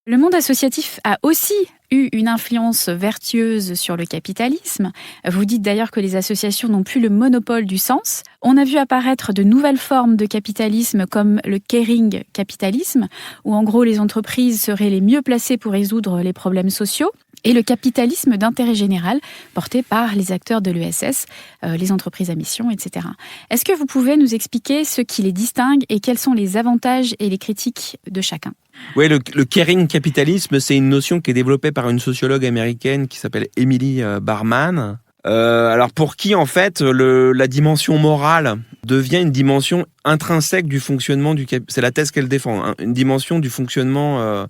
Le monde associatif a aussi eu une influence vertueuse sur le capitalisme. Vous dites d'ailleurs que les associations n'ont plus le monopole du sens. On a vu apparaître de nouvelles formes de capitalisme comme le caring capitalisme, où en gros les entreprises seraient les mieux placées pour résoudre les problèmes sociaux, et le capitalisme d'intérêt général, porté par les acteurs de l'ESS, les entreprises à mission, etc. Est-ce que vous pouvez nous expliquer ce qui les distingue et quels sont les avantages et les critiques de chacun ? Oui, le caring capitalisme, c'est une notion qui est développée par une sociologue américaine qui s'appelle Emily Barman. Alors pour qui, en fait, la dimension morale devient une dimension intrinsèque du fonctionnement du capitalisme. C'est la thèse qu'elle défend, hein, une dimension du fonctionnement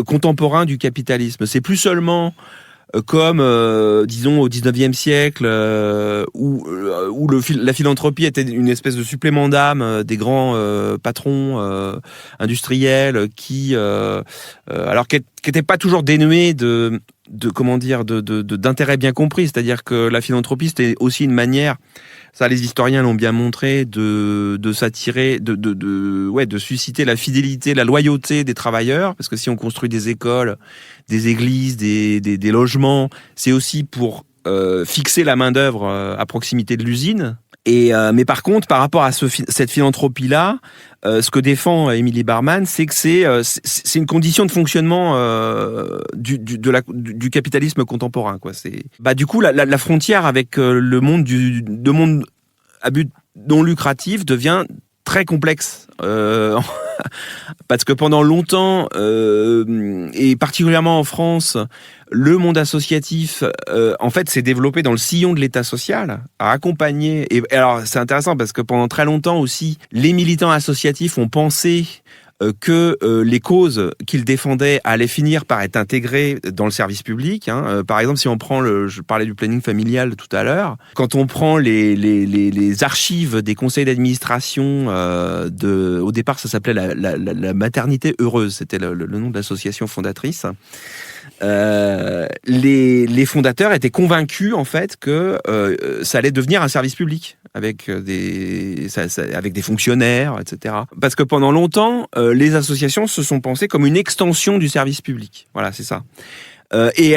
contemporain du capitalisme. C'est plus seulement comme, disons, au 19e siècle, où la philanthropie était une espèce de supplément d'âme des grands patrons industriels qui n'étaient pas toujours dénués d'intérêt bien compris. C'est-à-dire que la philanthropie, c'était aussi une manière, ça les historiens l'ont bien montré, de s'attirer, de susciter la fidélité, la loyauté des travailleurs, parce que si on construit des écoles, des églises, des logements, c'est aussi pour fixer la main-d'œuvre à proximité de l'usine. Mais par contre, par rapport à cette philanthropie-là, ce que défend Emily Barman, c'est que c'est une condition de fonctionnement du capitalisme contemporain, quoi. Du coup, la frontière avec le monde monde à but non lucratif devient très complexe. Parce que pendant longtemps, et particulièrement en France, le monde associatif, en fait, s'est développé dans le sillon de l'État social, a accompagné. Et alors, c'est intéressant parce que pendant très longtemps aussi, les militants associatifs ont pensé que les causes qu'ils défendaient allaient finir par être intégrées dans le service public. Par exemple, si on prend je parlais du planning familial tout à l'heure, quand on prend les archives des conseils d'administration au départ, ça s'appelait la maternité heureuse, c'était le nom de l'association fondatrice. Les fondateurs étaient convaincus en fait que ça allait devenir un service public avec des fonctionnaires, etc. Parce que pendant longtemps, les associations se sont pensées comme une extension du service public. Voilà, c'est ça. Et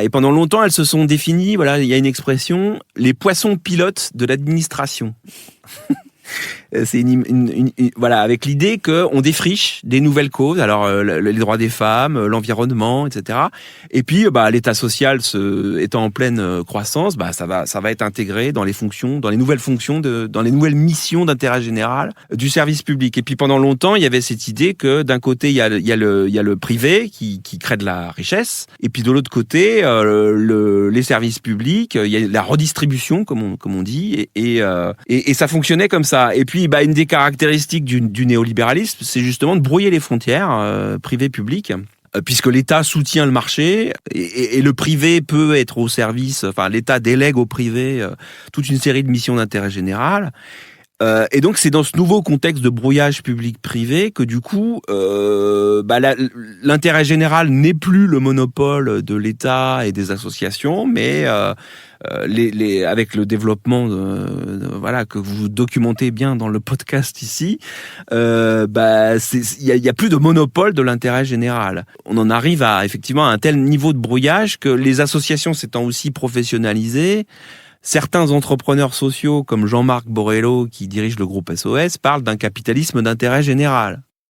pendant longtemps, elles se sont définies. Voilà, il y a une expression, les poissons pilotes de l'administration. C'est avec l'idée qu'on défriche des nouvelles causes, alors les droits des femmes, l'environnement, etc. Et puis l'État social étant en pleine croissance, ça va être intégré dans les nouvelles fonctions, dans les nouvelles missions d'intérêt général du service public. Et puis pendant longtemps, il y avait cette idée que d'un côté il y a le privé qui crée de la richesse, et puis de l'autre côté les services publics, il y a la redistribution comme on dit, et ça fonctionnait comme ça. Et puis, une des caractéristiques du néolibéralisme, c'est justement de brouiller les frontières privé-public, puisque l'État soutient le marché et le privé peut être au service. Enfin, l'État délègue au privé toute une série de missions d'intérêt général. Et donc, c'est dans ce nouveau contexte de brouillage public-privé que du coup, l'intérêt général n'est plus le monopole de l'État et des associations, mais avec le développement que vous documentez bien dans le podcast ici, il y a plus de monopole de l'intérêt général. On en arrive effectivement à un tel niveau de brouillage que les associations s'étant aussi professionnalisées, certains entrepreneurs sociaux comme Jean-Marc Borrello, qui dirige le groupe SOS, parlent d'un capitalisme d'intérêt général.